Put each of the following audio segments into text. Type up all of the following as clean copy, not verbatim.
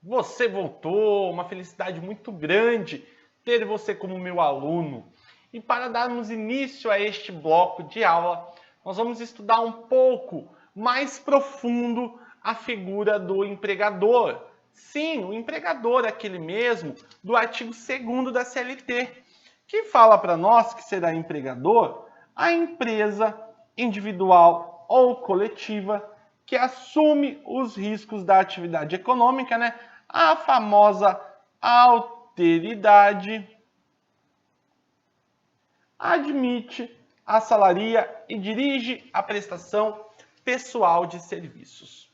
Você voltou, uma felicidade muito grande ter você como meu aluno. E para darmos início a este bloco de aula, nós vamos estudar um pouco mais profundo a figura do empregador. Sim, o empregador, aquele mesmo do artigo 2º da CLT, que fala para nós que será empregador a empresa individual ou coletiva que assume os riscos da atividade econômica, né? A famosa alteridade, admite, assalaria e dirige a prestação pessoal de serviços.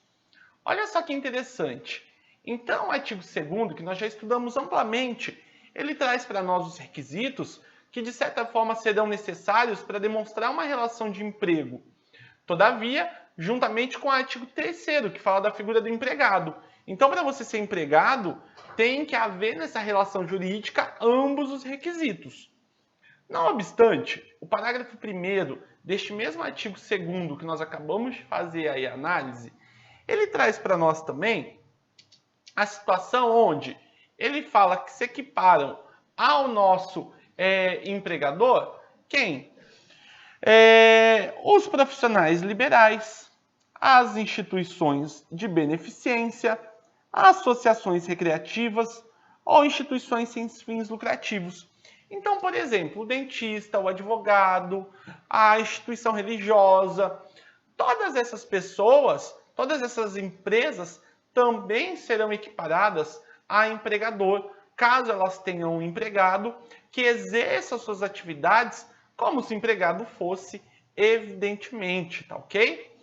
Olha só que interessante. Então, o artigo 2º, que nós já estudamos amplamente, ele traz para nós os requisitos que, de certa forma, serão necessários para demonstrar uma relação de emprego. Todavia, juntamente com o artigo 3º, que fala da figura do empregado. Então, para você ser empregado, tem que haver nessa relação jurídica ambos os requisitos. Não obstante, o parágrafo 1º deste mesmo artigo 2º que nós acabamos de fazer aí a análise, ele traz para nós também a situação onde ele fala que se equiparam ao nosso empregador, quem? Os profissionais liberais, as instituições de beneficência, associações recreativas ou instituições sem fins lucrativos. Então, por exemplo, o dentista, o advogado, a instituição religiosa, todas essas pessoas, todas essas empresas também serão equiparadas a empregador, caso elas tenham um empregado que exerça suas atividades como se o empregado fosse, evidentemente, tá ok?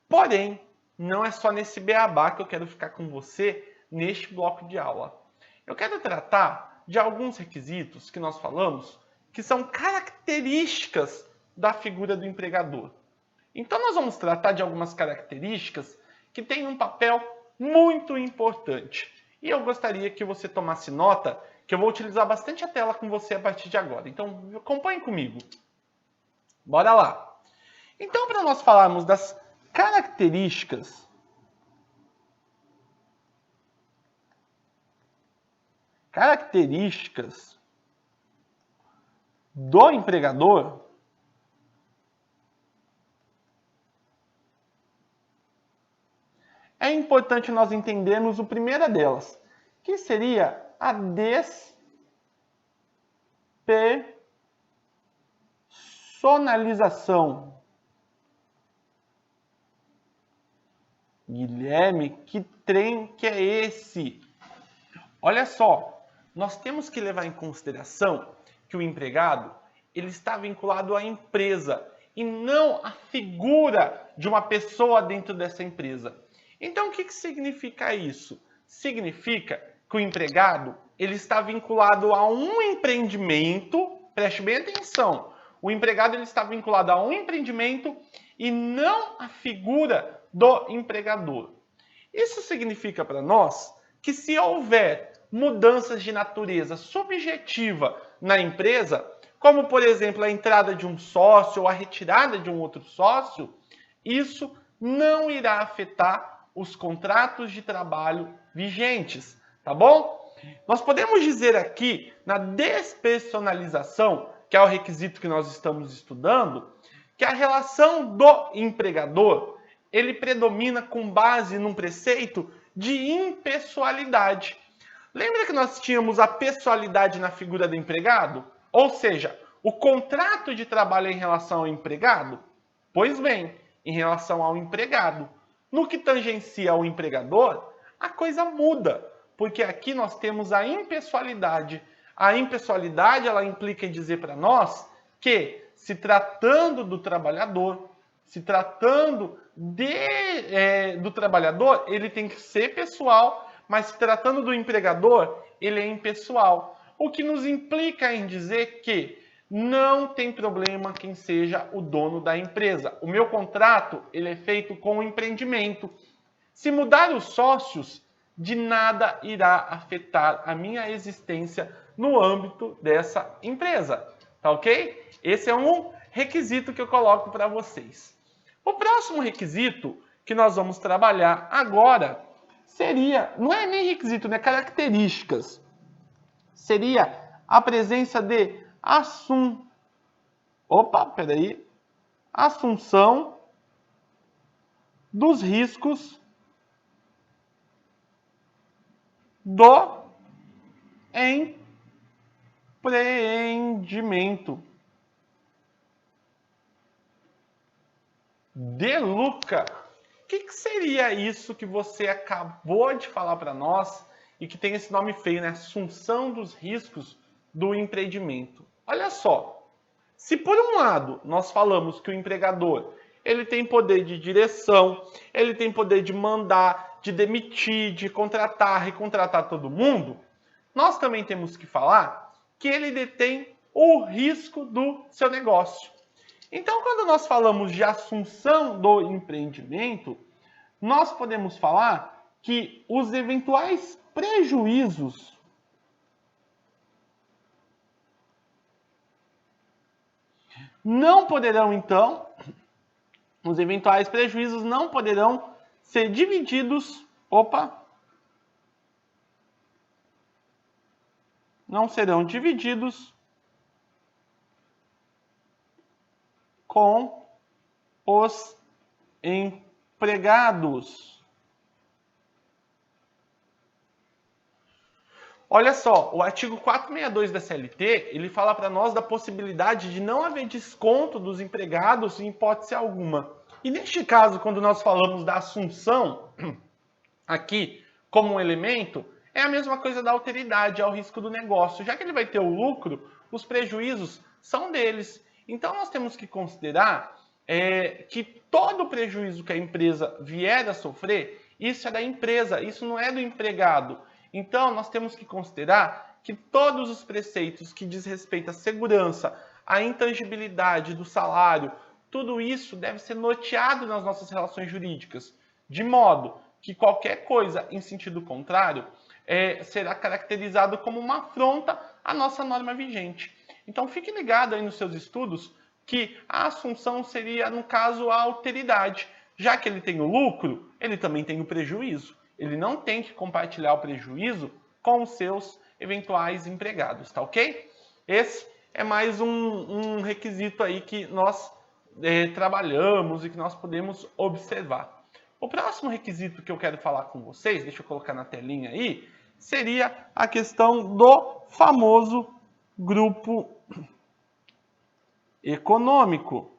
Porém, não é só nesse beabá que eu quero ficar com você neste bloco de aula. Eu quero tratar de alguns requisitos que nós falamos que são características da figura do empregador. Então, nós vamos tratar de algumas características que têm um papel muito importante. E eu gostaria que você tomasse nota, que eu vou utilizar bastante a tela com você a partir de agora. Então, acompanhe comigo. Bora lá. Então, para nós falarmos das características do empregador, é importante nós entendermos a primeira delas, que seria a despersonalização. Guilherme, que trem que é esse? Olha só, nós temos que levar em consideração que o empregado ele está vinculado à empresa e não à figura de uma pessoa dentro dessa empresa. Então, o que significa isso? Significa que o empregado ele está vinculado a um empreendimento, preste bem atenção, o empregado ele está vinculado a um empreendimento e não à figura do empregador. Isso significa para nós que se houver mudanças de natureza subjetiva na empresa, como por exemplo a entrada de um sócio ou a retirada de um outro sócio, isso não irá afetar os contratos de trabalho vigentes, tá bom? Nós podemos dizer aqui, na despersonalização, que é o requisito que nós estamos estudando, que a relação do empregador, ele predomina com base num preceito de impessoalidade. Lembra que nós tínhamos a pessoalidade na figura do empregado? Ou seja, o contrato de trabalho em relação ao empregado? Pois bem, em relação ao empregado. No que tangencia ao empregador, a coisa muda, porque aqui nós temos a impessoalidade. A impessoalidade, ela implica em dizer para nós que, se tratando do trabalhador, se tratando do trabalhador, ele tem que ser pessoal, mas se tratando do empregador, ele é impessoal. O que nos implica em dizer que não tem problema quem seja o dono da empresa. O meu contrato ele é feito com o empreendimento. Se mudar os sócios, de nada irá afetar a minha existência no âmbito dessa empresa. Tá ok? Esse é um requisito que eu coloco para vocês. O próximo requisito que nós vamos trabalhar agora seria, não é nem requisito, né? Características. Seria a presença de assunção dos riscos do empreendimento. De Luca, o que seria isso que você acabou de falar para nós e que tem esse nome feio, né? Assunção dos riscos do empreendimento. Olha só, se por um lado nós falamos que o empregador ele tem poder de direção, ele tem poder de mandar, de demitir, de contratar, recontratar todo mundo, nós também temos que falar que ele detém o risco do seu negócio. Então, quando nós falamos de assunção do empreendimento, nós podemos falar que os eventuais prejuízos não poderão, então, os eventuais prejuízos não poderão ser divididos, não serão divididos com os empregados. Olha só, o artigo 462 da CLT, ele fala para nós da possibilidade de não haver desconto dos empregados em hipótese alguma. E neste caso, quando nós falamos da assunção, aqui, como um elemento, é a mesma coisa da alteridade, ao risco do negócio. Já que ele vai ter o lucro, os prejuízos são deles. Então, nós temos que considerar que todo o prejuízo que a empresa vier a sofrer, isso é da empresa, isso não é do empregado. Então, nós temos que considerar que todos os preceitos que diz respeito à segurança, à intangibilidade do salário, tudo isso deve ser noteado nas nossas relações jurídicas, de modo que qualquer coisa em sentido contrário será caracterizado como uma afronta à nossa norma vigente. Então, fique ligado aí nos seus estudos que a assunção seria, no caso, a alteridade. Já que ele tem o lucro, ele também tem o prejuízo. Ele não tem que compartilhar o prejuízo com os seus eventuais empregados, tá ok? Esse é mais um requisito aí que nós trabalhamos e que nós podemos observar. O próximo requisito que eu quero falar com vocês, deixa eu colocar na telinha aí, seria a questão do famoso grupo econômico.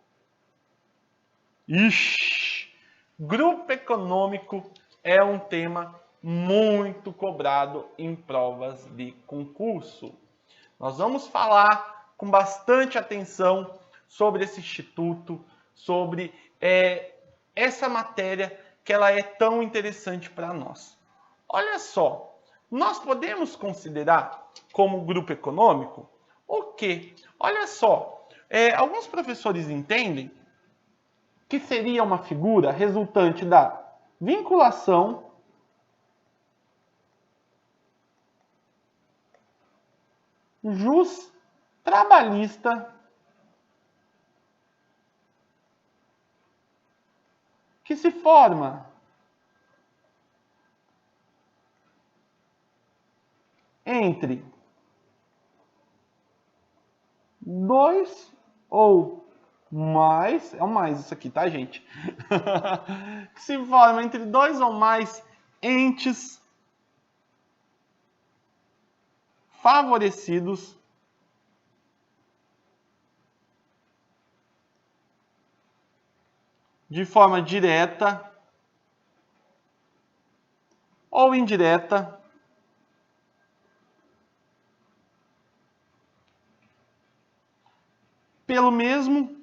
Grupo econômico é um tema muito cobrado em provas de concurso. Nós vamos falar com bastante atenção sobre esse instituto, sobre essa matéria que ela é tão interessante para nós. Olha só, nós podemos considerar como grupo econômico o quê? Olha só, alguns professores entendem que seria uma figura resultante da vinculação trabalhista que se forma entre dois ou mais, é o mais isso aqui, tá, gente? Que se forma entre dois ou mais entes favorecidos de forma direta ou indireta pelo mesmo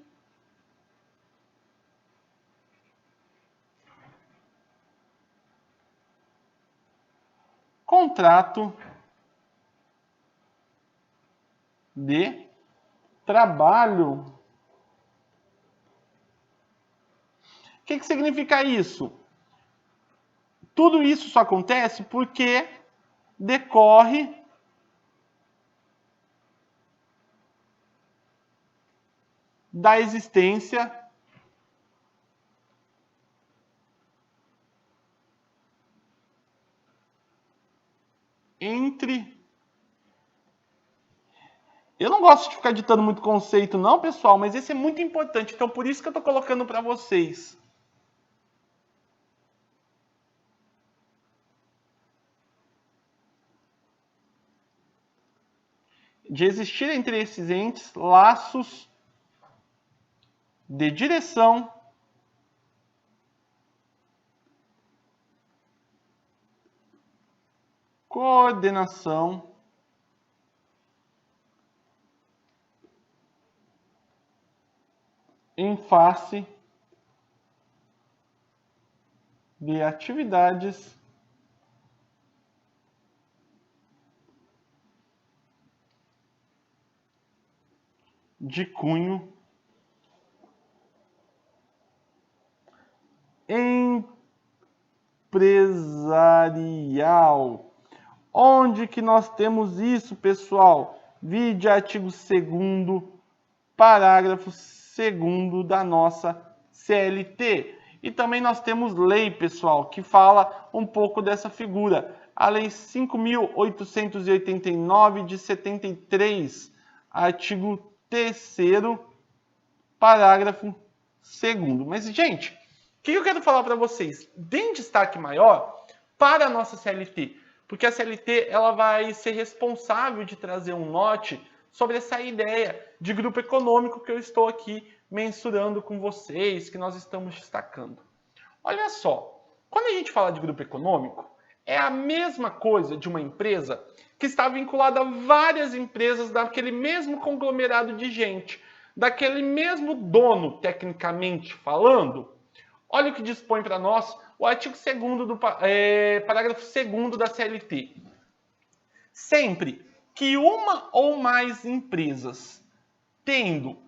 contrato de trabalho. O que significa isso? Tudo isso só acontece porque decorre da existência entre... Eu não gosto de ficar ditando muito conceito não, pessoal, mas esse é muito importante, então por isso que eu estou colocando para vocês. De existir entre esses entes laços de direção, coordenação, em face de atividades de cunho empresarial. Onde que nós temos isso, pessoal? Vide artigo 2º, parágrafo 2º da nossa CLT. E também nós temos lei, pessoal, que fala um pouco dessa figura. A Lei 5.889 de 73, artigo 3º, parágrafo 2º. Mas, gente, o que eu quero falar para vocês? Deem destaque maior para a nossa CLT, porque a CLT ela vai ser responsável de trazer um norte sobre essa ideia de grupo econômico que eu estou aqui mensurando com vocês, que nós estamos destacando. Olha só, quando a gente fala de grupo econômico, é a mesma coisa de uma empresa que está vinculada a várias empresas daquele mesmo conglomerado de gente, daquele mesmo dono, tecnicamente falando. Olha o que dispõe para nós o artigo 2º do parágrafo 2º da CLT. Sempre que uma ou mais empresas tendo,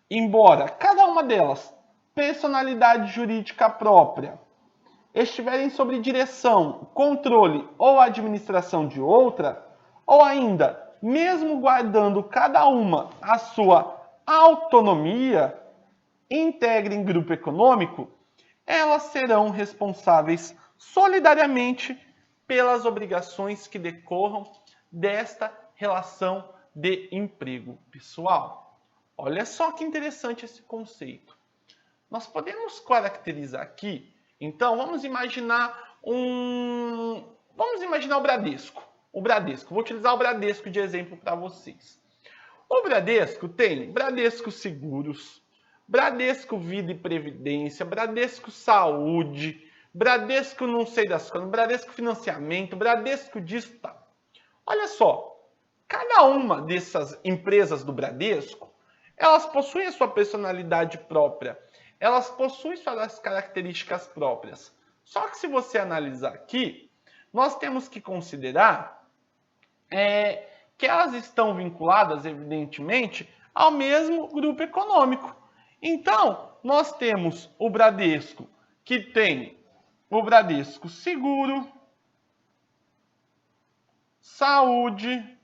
embora cada uma delas personalidade jurídica própria, estiverem sob direção, controle ou administração de outra, ou ainda, mesmo guardando cada uma a sua autonomia, integrem grupo econômico, elas serão responsáveis solidariamente pelas obrigações que decorram desta relação de emprego pessoal. Olha só que interessante esse conceito. Nós podemos caracterizar aqui, então, vamos imaginar o Bradesco. Vou utilizar o Bradesco de exemplo para vocês. O Bradesco tem Bradesco Seguros, Bradesco Vida e Previdência, Bradesco Saúde, Bradesco não sei das coisas, Bradesco Financiamento, Bradesco disso, tá. Olha só, cada uma dessas empresas do Bradesco, elas possuem a sua personalidade própria, elas possuem suas características próprias. Só que se você analisar aqui, nós temos que considerar que elas estão vinculadas, evidentemente, ao mesmo grupo econômico. Então, nós temos o Bradesco, que tem o Bradesco Seguro, Saúde,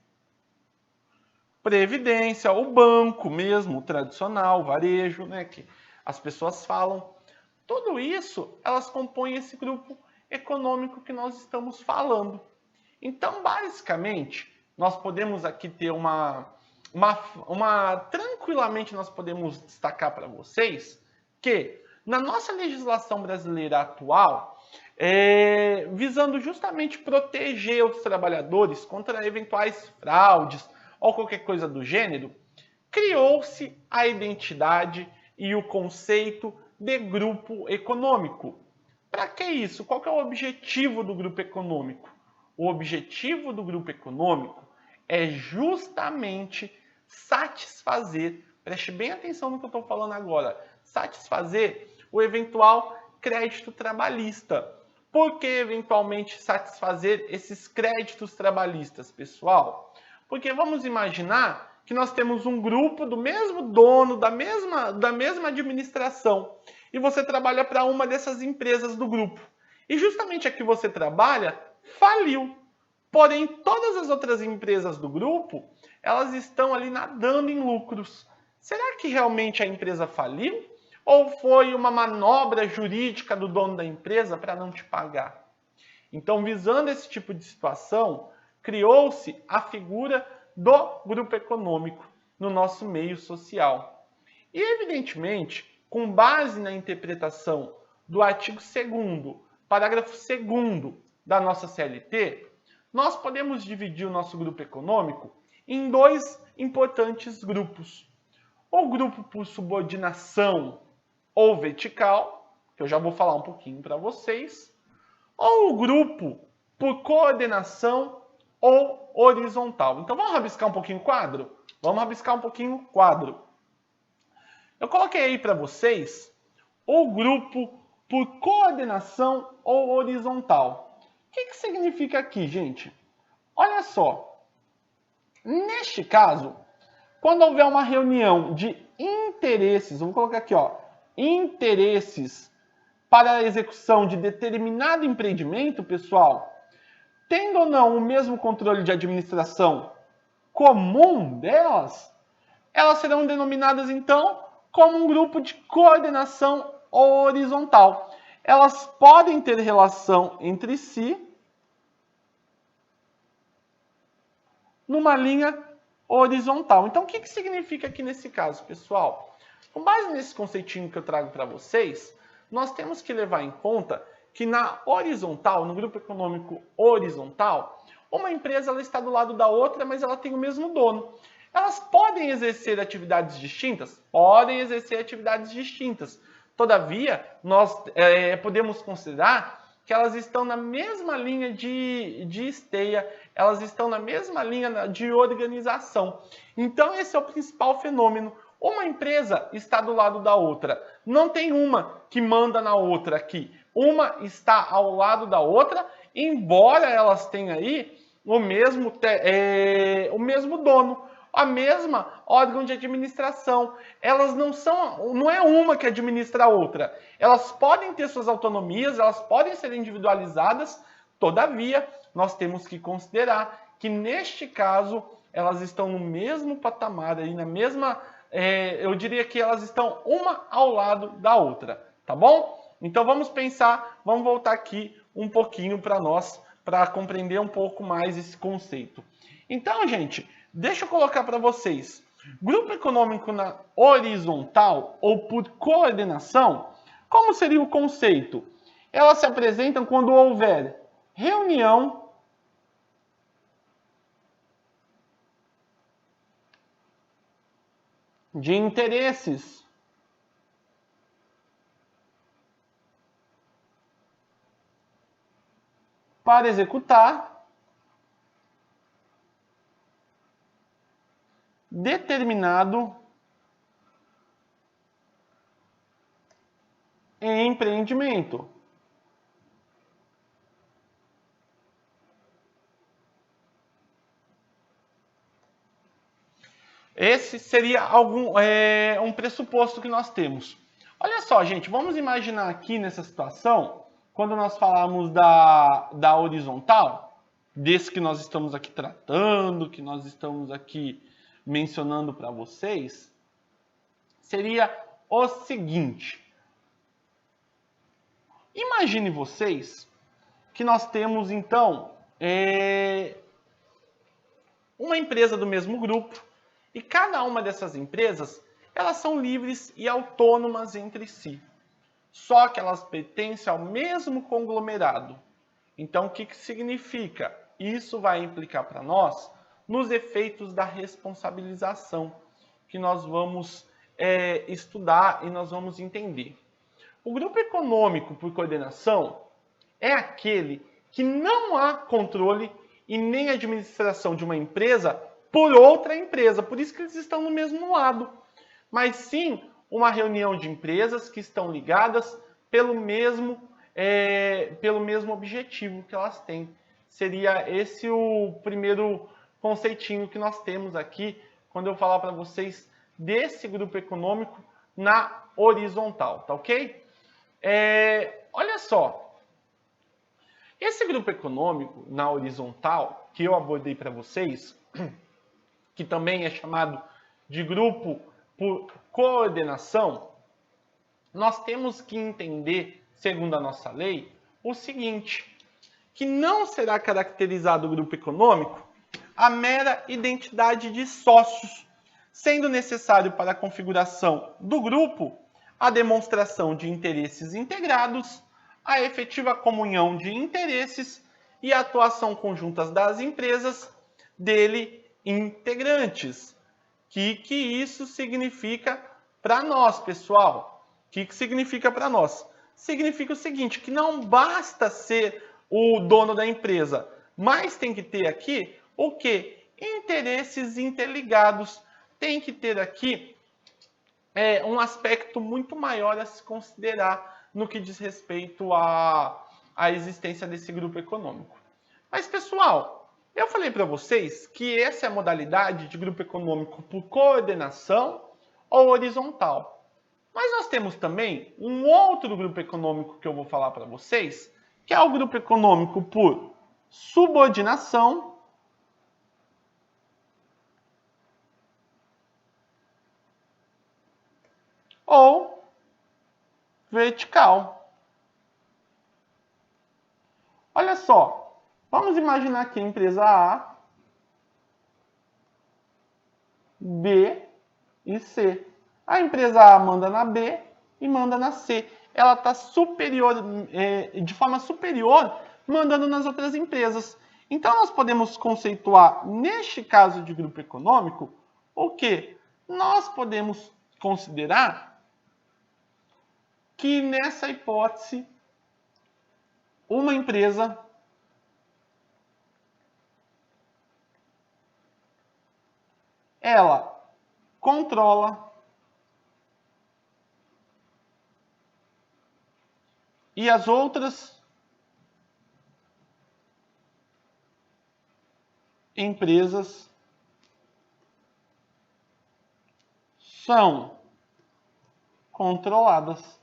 Previdência, o banco mesmo, o tradicional, o varejo, né, que as pessoas falam. Tudo isso, elas compõem esse grupo econômico que nós estamos falando. Então, basicamente, nós podemos aqui ter tranquilamente nós podemos destacar para vocês que na nossa legislação brasileira atual, visando justamente proteger os trabalhadores contra eventuais fraudes ou qualquer coisa do gênero, criou-se a identidade e o conceito de grupo econômico. Para que isso? Qual que é o objetivo do grupo econômico? O objetivo do grupo econômico é justamente satisfazer, preste bem atenção no que eu estou falando agora, satisfazer o eventual crédito trabalhista. Por que eventualmente satisfazer esses créditos trabalhistas, pessoal? Porque vamos imaginar que nós temos um grupo do mesmo dono, da mesma administração, e você trabalha para uma dessas empresas do grupo. E justamente a que você trabalha faliu. Porém, todas as outras empresas do grupo, elas estão ali nadando em lucros. Será que realmente a empresa faliu? Ou foi uma manobra jurídica do dono da empresa para não te pagar? Então, visando esse tipo de situação, criou-se a figura do grupo econômico no nosso meio social. E, evidentemente, com base na interpretação do artigo 2º, parágrafo 2º da nossa CLT, nós podemos dividir o nosso grupo econômico em dois importantes grupos. O grupo por subordinação ou vertical, que eu já vou falar um pouquinho para vocês, ou o grupo por coordenação ou horizontal. Então vamos rabiscar um pouquinho o quadro? Vamos rabiscar um pouquinho o quadro. Eu coloquei aí para vocês o grupo por coordenação ou horizontal. O que significa aqui, gente? Olha só. Neste caso, quando houver uma reunião de interesses, vamos colocar aqui, ó, interesses para a execução de determinado empreendimento, pessoal, tendo ou não o mesmo controle de administração comum delas, elas serão denominadas, então, como um grupo de coordenação horizontal. Elas podem ter relação entre si numa linha horizontal. Então, o que significa aqui nesse caso, pessoal? Com base nesse conceitinho que eu trago para vocês, nós temos que levar em conta que na horizontal, no grupo econômico horizontal, uma empresa ela está do lado da outra, mas ela tem o mesmo dono. Elas podem exercer atividades distintas? Podem exercer atividades distintas. Todavia, nós podemos considerar que elas estão na mesma linha de esteia, elas estão na mesma linha de organização. Então, esse é o principal fenômeno. Uma empresa está do lado da outra. Não tem uma que manda na outra aqui. Uma está ao lado da outra, embora elas tenham aí o mesmo dono, a mesma órgão de administração. Elas não é uma que administra a outra. Elas podem ter suas autonomias, elas podem ser individualizadas, todavia, nós temos que considerar que, neste caso, elas estão no mesmo patamar, aí, na mesma, eu diria que elas estão uma ao lado da outra, tá bom? Então vamos pensar, vamos voltar aqui um pouquinho para nós, para compreender um pouco mais esse conceito. Então, gente, deixa eu colocar para vocês. Grupo econômico na horizontal ou por coordenação, como seria o conceito? Elas se apresentam quando houver reunião de interesses para executar determinado empreendimento. Esse seria um pressuposto que nós temos. Olha só, gente, vamos imaginar aqui nessa situação, quando nós falamos da horizontal, desse que nós estamos aqui tratando, que nós estamos aqui mencionando para vocês, seria o seguinte. Imagine vocês que nós temos, então, uma empresa do mesmo grupo, e cada uma dessas empresas, elas são livres e autônomas entre si. Só que elas pertencem ao mesmo conglomerado. Então, o que significa? Isso vai implicar para nós nos efeitos da responsabilização, que nós vamos estudar e nós vamos entender. O grupo econômico por coordenação é aquele que não há controle e nem administração de uma empresa por outra empresa, por isso que eles estão no mesmo lado, mas sim uma reunião de empresas que estão ligadas pelo mesmo objetivo que elas têm. Seria esse o primeiro conceitinho que nós temos aqui, quando eu falar para vocês desse grupo econômico na horizontal, tá ok? Olha só, esse grupo econômico na horizontal, que eu abordei para vocês, que também é chamado de grupo por coordenação, nós temos que entender, segundo a nossa lei, o seguinte, que não será caracterizado o grupo econômico a mera identidade de sócios, sendo necessário para a configuração do grupo a demonstração de interesses integrados, a efetiva comunhão de interesses e a atuação conjuntas das empresas dele integrantes. Que isso significa para nós, pessoal? O que significa para nós? Significa o seguinte, que não basta ser o dono da empresa, mas tem que ter aqui o quê? Interesses interligados. Tem que ter aqui um aspecto muito maior a se considerar no que diz respeito à existência desse grupo econômico. Mas, pessoal, eu falei para vocês que essa é a modalidade de grupo econômico por coordenação ou horizontal. Mas nós temos também um outro grupo econômico que eu vou falar para vocês, que é o grupo econômico por subordinação ou vertical. Olha só, vamos imaginar que a empresa A, B e C. A empresa A manda na B e manda na C. Ela está superior, de forma superior, mandando nas outras empresas. Então, nós podemos conceituar, neste caso de grupo econômico, o quê? Nós podemos considerar que, nessa hipótese, uma empresa ela controla e as outras empresas são controladas.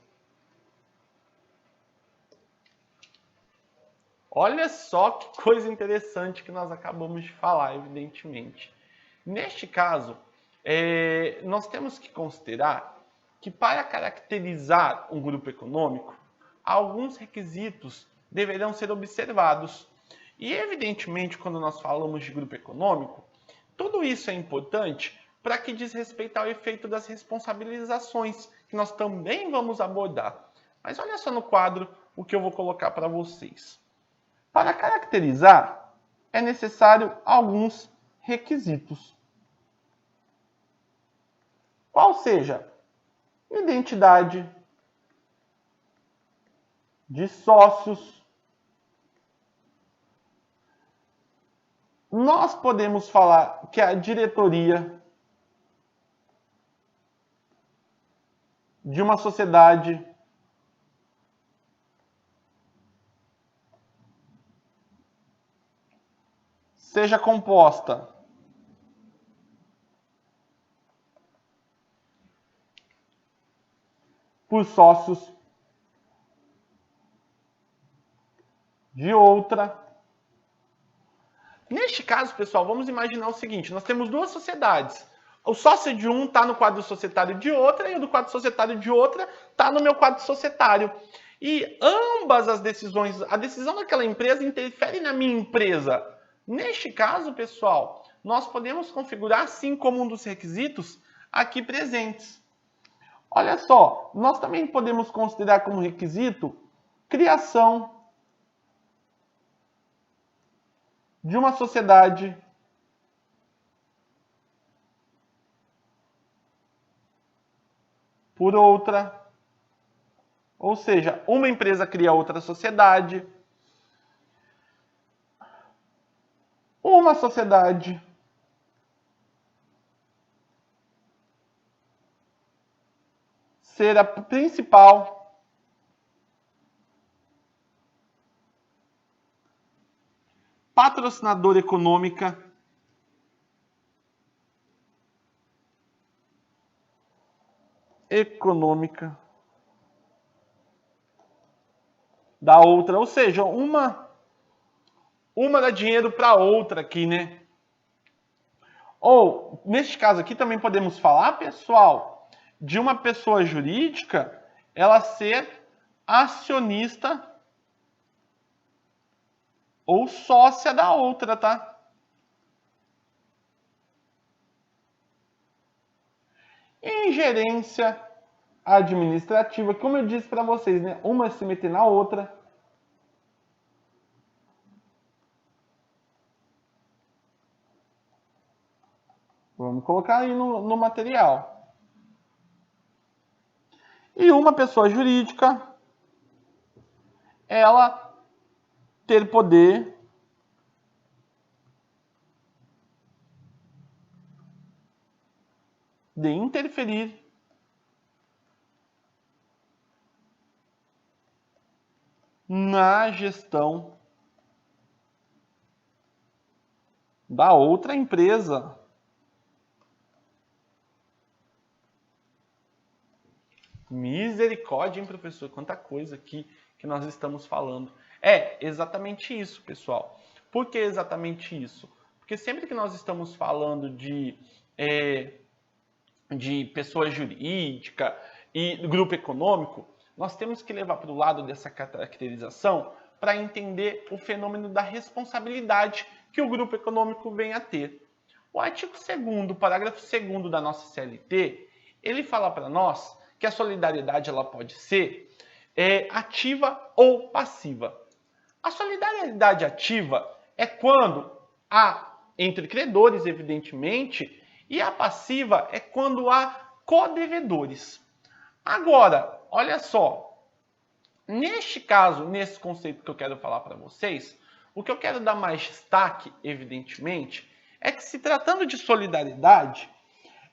Olha só que coisa interessante que nós acabamos de falar, evidentemente. Neste caso, nós temos que considerar que para caracterizar um grupo econômico, alguns requisitos deverão ser observados. E, evidentemente, quando nós falamos de grupo econômico, tudo isso é importante para que diz respeito ao efeito das responsabilizações, que nós também vamos abordar. Mas olha só no quadro o que eu vou colocar para vocês. Para caracterizar, é necessário alguns requisitos. Qual seja? Identidade de sócios. Nós podemos falar que a diretoria de uma sociedade seja composta por sócios de outra. Neste caso, pessoal, vamos imaginar o seguinte, nós temos duas sociedades. O sócio de um está no quadro societário de outra e o do quadro societário de outra está no meu quadro societário. E ambas as decisões, a decisão daquela empresa interfere na minha empresa. Neste caso, pessoal, nós podemos configurar, assim como um dos requisitos aqui presentes. Olha só, nós também podemos considerar como requisito criação de uma sociedade por outra, ou seja, uma empresa cria outra sociedade, uma sociedade ser a principal patrocinadora econômica da outra, ou seja, uma dá dinheiro para a outra aqui, né? Ou, neste caso aqui, também podemos falar, pessoal, de uma pessoa jurídica, ela ser acionista ou sócia da outra, tá? Ingerência administrativa, como eu disse para vocês, né? Uma se meter na outra. Vamos colocar aí no material. E uma pessoa jurídica, ela ter poder de interferir na gestão da outra empresa. Misericórdia, hein, professor? Quanta coisa aqui que nós estamos falando. É exatamente isso, pessoal. Por que exatamente isso? Porque sempre que nós estamos falando de pessoa jurídica e grupo econômico, nós temos que levar para o lado dessa caracterização para entender o fenômeno da responsabilidade que o grupo econômico vem a ter. O artigo 2º, parágrafo 2º da nossa CLT, ele fala para nós que a solidariedade ela pode ser ativa ou passiva. A solidariedade ativa é quando há entre credores, evidentemente, e a passiva é quando há codevedores. Agora, olha só, neste caso, nesse conceito que eu quero falar para vocês, o que eu quero dar mais destaque, evidentemente, é que se tratando de solidariedade,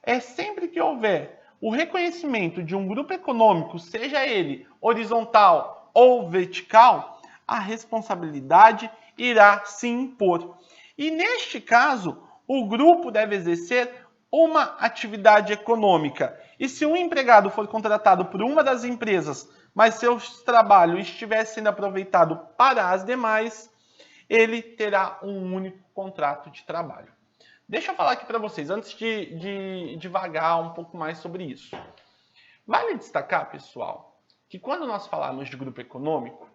é sempre que houver o reconhecimento de um grupo econômico, seja ele horizontal ou vertical, a responsabilidade irá se impor. E neste caso, o grupo deve exercer uma atividade econômica. E se um empregado for contratado por uma das empresas, mas seu trabalho estiver sendo aproveitado para as demais, ele terá um único contrato de trabalho. Deixa eu falar aqui para vocês, antes de divagar um pouco mais sobre isso. Vale destacar, pessoal, que quando nós falarmos de grupo econômico,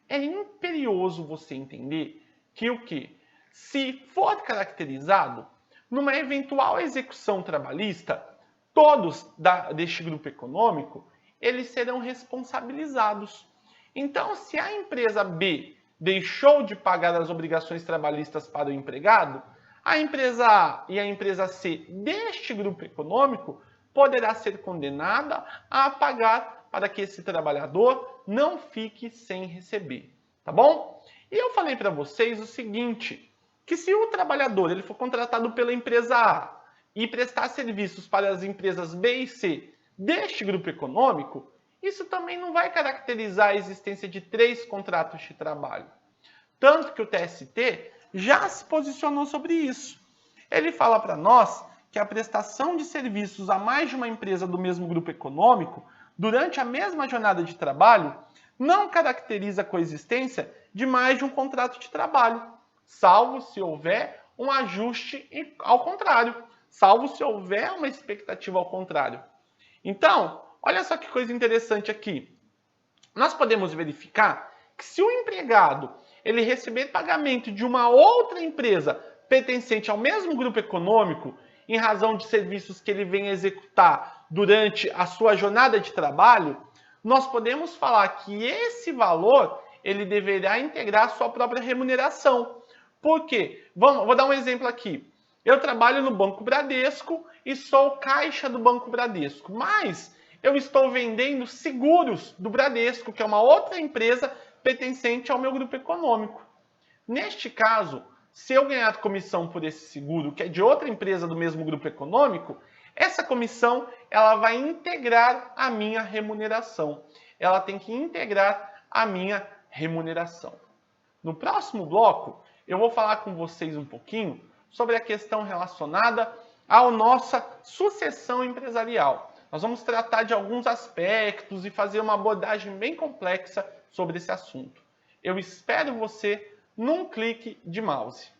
é imperioso você entender que o que? Se for caracterizado numa eventual execução trabalhista, todos deste grupo econômico, eles serão responsabilizados. Então, se a empresa B deixou de pagar as obrigações trabalhistas para o empregado, a empresa A e a empresa C deste grupo econômico poderá ser condenada a pagar para que esse trabalhador não fique sem receber, tá bom? E eu falei para vocês o seguinte, que se o trabalhador ele for contratado pela empresa A e prestar serviços para as empresas B e C deste grupo econômico, isso também não vai caracterizar a existência de 3 contratos de trabalho. Tanto que o TST já se posicionou sobre isso. Ele fala para nós que a prestação de serviços a mais de uma empresa do mesmo grupo econômico, durante a mesma jornada de trabalho, não caracteriza a coexistência de mais de um contrato de trabalho, salvo se houver um ajuste ao contrário, salvo se houver uma expectativa ao contrário. Então, olha só que coisa interessante aqui. Nós podemos verificar que se o empregado ele receber pagamento de uma outra empresa pertencente ao mesmo grupo econômico, em razão de serviços que ele vem executar durante a sua jornada de trabalho, nós podemos falar que esse valor ele deverá integrar a sua própria remuneração. Por quê? Vou dar um exemplo aqui. Eu trabalho no Banco Bradesco e sou caixa do Banco Bradesco, mas eu estou vendendo seguros do Bradesco, que é uma outra empresa pertencente ao meu grupo econômico. Neste caso, se eu ganhar comissão por esse seguro, que é de outra empresa do mesmo grupo econômico, essa comissão ela vai integrar a minha remuneração. Ela tem que integrar a minha remuneração. No próximo bloco, eu vou falar com vocês um pouquinho sobre a questão relacionada à nossa sucessão empresarial. Nós vamos tratar de alguns aspectos e fazer uma abordagem bem complexa sobre esse assunto. Eu espero você num clique de mouse.